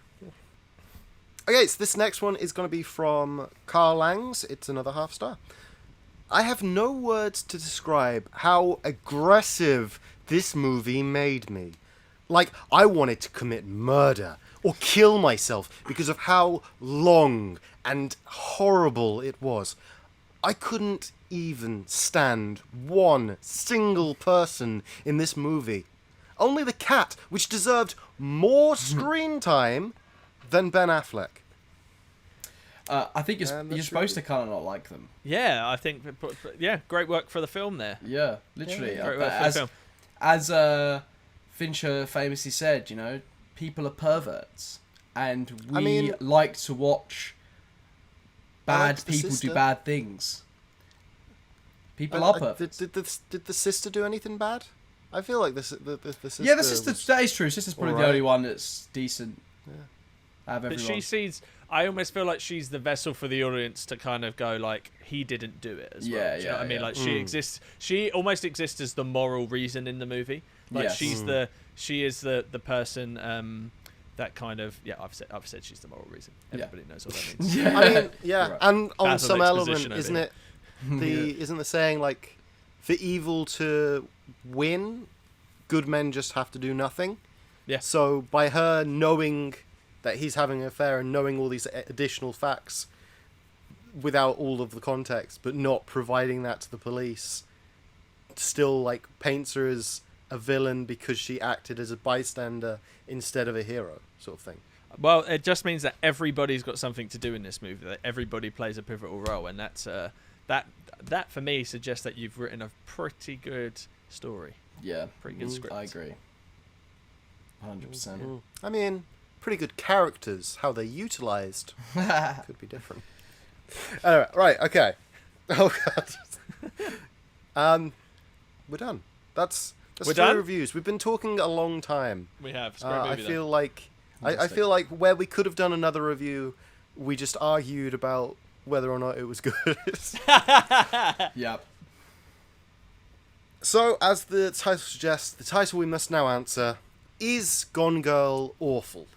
Okay, so this next one is going to be from Carl Langs. It's another half star. I have no words to describe how aggressive this movie made me. Like, I wanted to commit murder or kill myself because of how long and horrible it was. I couldn't even stand one single person in this movie. Only the cat, which deserved more screen time than Ben Affleck. I think you're supposed to kind of not like them. Yeah, I think. Yeah, great work for the film there. Yeah, literally. Great work for the film. As Fincher famously said, people are perverts, and we like to watch bad people do bad things. People are perverts. Did the sister do anything bad? I feel like the sister. Yeah, the sister. That is true. Sister's probably the only one that's decent. Yeah. But she sees. I almost feel like she's the vessel for the audience to kind of go like, he didn't do it as well. Yeah, do you know what I mean? Like she exists. She almost exists as the moral reason in the movie. Like she is the person that kind of I've said she's the moral reason. Everybody knows what that means. I mean, Right. And on Basil some exposition element, over isn't the saying like, for evil to win, good men just have to do nothing? Yeah. So by her knowing that he's having an affair and knowing all these additional facts without all of the context, but not providing that to the police, still like paints her as a villain because she acted as a bystander instead of a hero, sort of thing. Well, it just means that everybody's got something to do in this movie. That everybody plays a pivotal role, and that's that for me suggests that you've written a pretty good story. Yeah, pretty good script. I agree. 100%. I mean, pretty good characters. How they're utilised could be different. Anyway, right, okay. Oh god. We're done. That's We're 3 done? reviews. We've been talking a long time. We have. It's a great movie, I feel like I feel like where we could have done another review, we just argued about whether or not it was good. Yep. So, as the title suggests, the title we must now answer: is Gone Girl awful?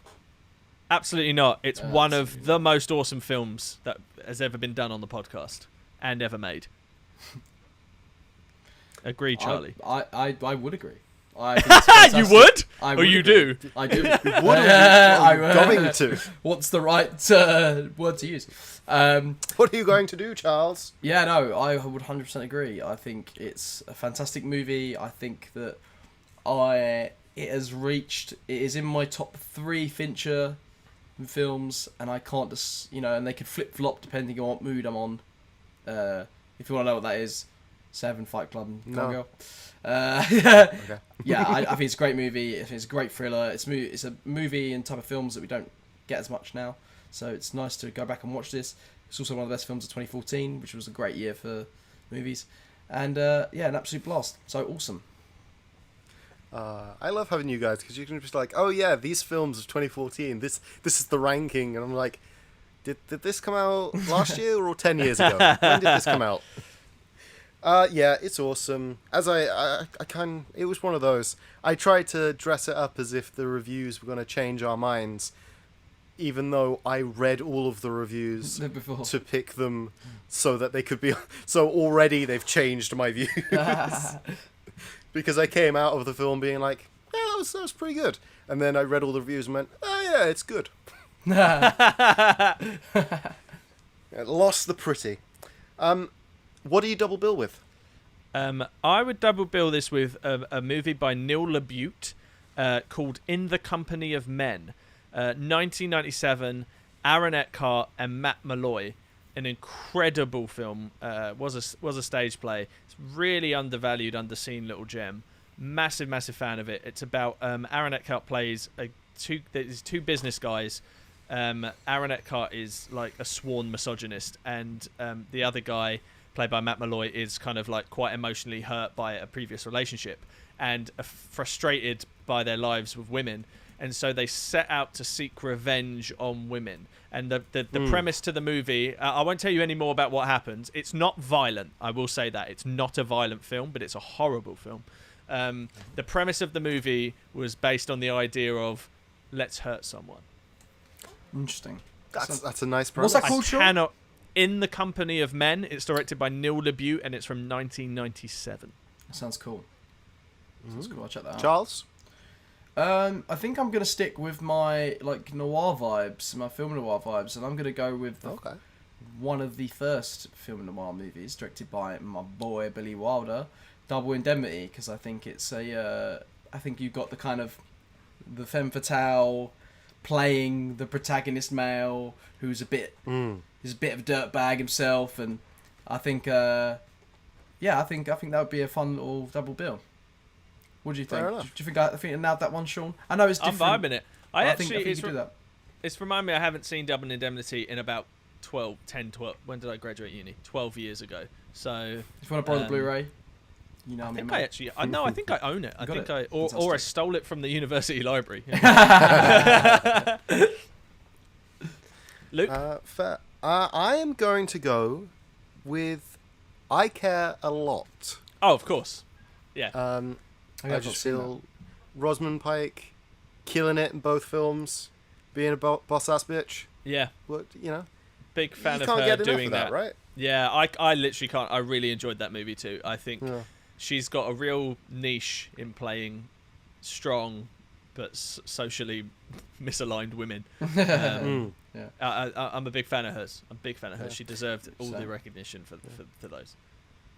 Absolutely not. It's one of the most awesome films that has ever been done on the podcast and ever made. Agree, Charlie. I would agree. I think it's fantastic. You would? I or would you agree. do? I do. I'm going to. What's the right word to use? What are you going to do, Charles? Yeah, no, I would 100% agree. I think it's a fantastic movie. I think that it is in my top 3 Fincher films, and I can't just, and they could flip-flop depending on what mood I'm on. If you want to know what that is, 7, Fight Club, and Gone Girl. Okay. Yeah, I think it's a great movie. It's a great thriller. It's a movie and type of films that we don't get as much now. So it's nice to go back and watch this. It's also one of the best films of 2014, which was a great year for movies. And an absolute blast. So awesome. I love having you guys because you can just be like, oh yeah, these films of 2014. This is the ranking, and I'm like, did this come out last year or 10 years ago? When did this come out? Yeah, it's awesome. As it was one of those. I tried to dress it up as if the reviews were going to change our minds, even though I read all of the reviews Before. to pick them so that they could be... So already they've changed my views. Because I came out of the film being like, yeah, that was pretty good. And then I read all the reviews and went, oh yeah, it's good. It lost the pretty. What do you double bill with? I would double bill this with a movie by Neil LaBute called In the Company of Men. 1997, Aaron Eckhart and Matt Malloy. An incredible film. Was a stage play. It's really undervalued, underseen little gem. Massive fan of it. It's about Aaron Eckhart plays there's two business guys. Aaron Eckhart is like a sworn misogynist, and the other guy, played by Matt Malloy, is kind of like quite emotionally hurt by a previous relationship and frustrated by their lives with women. And so they set out to seek revenge on women. And the premise to the movie, I won't tell you any more about what happens. It's not violent. I will say that. It's not a violent film, but it's a horrible film. The premise of the movie was based on the idea of, let's hurt someone. Interesting. That's a nice premise. What's that called, Sean? In the Company of Men. It's directed by Neil LaBute, and it's from 1997. That sounds cool. Sounds cool. I'll check that out. Charles? I think I'm gonna stick with my noir vibes, my film noir vibes, and I'm gonna go with one of the first film noir movies directed by my boy Billy Wilder, Double Indemnity, because I think it's I think you've got the kind of the femme fatale playing the protagonist male who's a bit he's a bit of a dirtbag himself, and I think I think that would be a fun little double bill. What do you think? Do you think I nailed that one, Sean? I know it's different. I'm vibing it. I think you do that. It's remind me, I haven't seen Double Indemnity in about 12. When did I graduate uni? 12 years ago. So if you want to borrow the Blu-ray, you know I me, think mate. I think I own it. I think or I stole it from the university library. Luke? Fair. I am going to go with I Care a Lot. Oh, of course. Yeah. I just feel Rosamund Pike killing it in both films, being a boss-ass bitch. Yeah. What, Big fan of can't her get enough doing of that, right? Yeah, I literally can't. I really enjoyed that movie too. I think she's got a real niche in playing strong but socially misaligned women. Yeah. I'm a big fan of hers. She deserved all the recognition for those.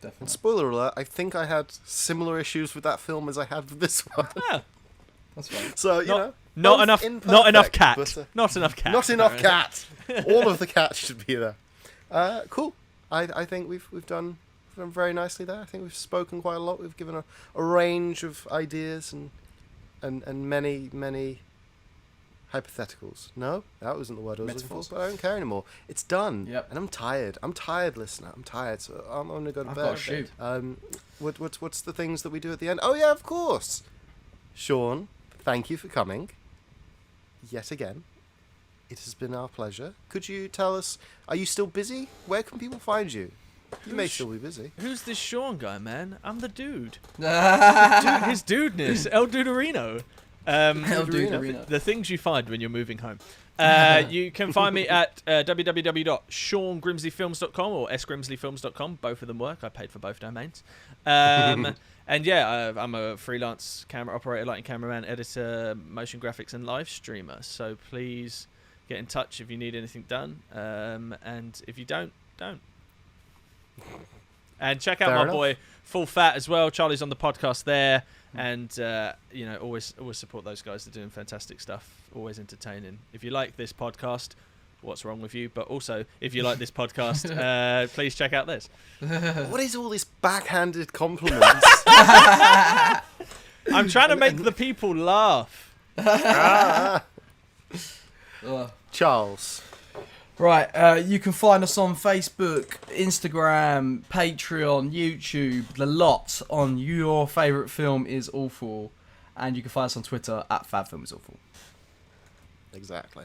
Definitely. And spoiler alert, I think I had similar issues with that film as I had with this one. Yeah. That's fine. So, not enough cat. But, not enough cat. Not enough cat. All of the cats should be there. Cool. I think we've done very nicely there. I think we've spoken quite a lot. We've given a range of ideas and many hypotheticals. No, that wasn't the word I was looking for, but I don't care anymore. It's done. Yep. And I'm tired. I'm tired, listener. I'm tired, so I'm going to go to bed. I've got to shoot. What's the things that we do at the end? Oh, yeah, of course. Sean, thank you for coming. Yet again. It has been our pleasure. Could you tell us, are you still busy? Where can people find you? You may still be busy. Who's this Sean guy, man? I'm the dude. El His dudeness. El Duderino. Duderino. The things you find when you're moving home. You can find me at www.seangrimsleyfilms.com or sgrimsleyfilms.com. Both of them work. I paid for both domains. And yeah, I'm a freelance camera operator, lighting cameraman, editor, motion graphics, and live streamer. So please get in touch if you need anything done. And if you don't. And check out Fair my enough. boy Full Fat as well. Charlie's on the podcast there. And always support those guys. They're doing fantastic stuff, always entertaining. If you like this podcast, what's wrong with you? But also, if you like this podcast, please check out this. What is all this backhanded compliments? I'm trying to make the people laugh. Charles. Right, you can find us on Facebook, Instagram, Patreon, YouTube, the lot on Your Favourite Film Is Awful, and you can find us on Twitter at FabFilmIsAwful. Exactly.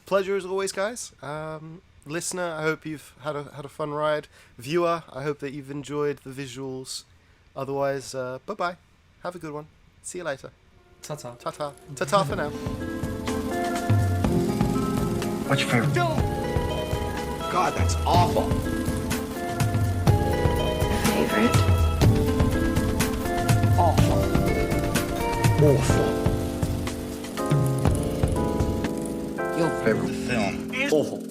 Pleasure as always, guys. Listener, I hope you've had a fun ride. Viewer, I hope that you've enjoyed the visuals. Otherwise, bye-bye. Have a good one. See you later. Ta-ta. Ta-ta. Ta-ta for now. What's your favorite film? God, that's awful. Favorite? Awful. Your favorite film? Awful.